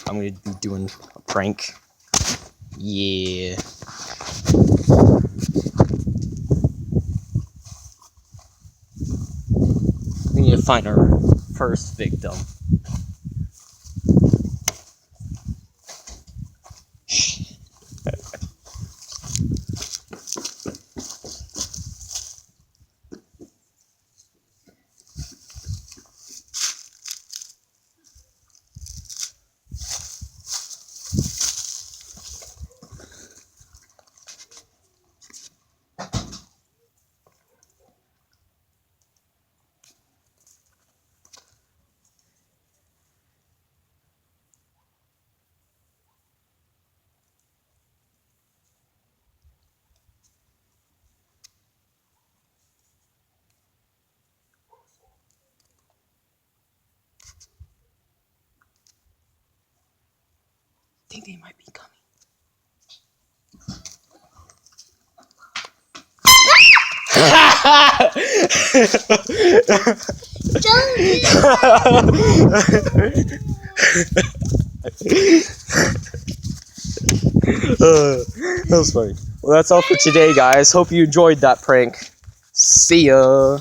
I'm gonna be doing a prank. Yeah. We need to find our first victim. I think they might be coming. That was funny. Well, that's all for today, guys. Hope you enjoyed that prank. See ya.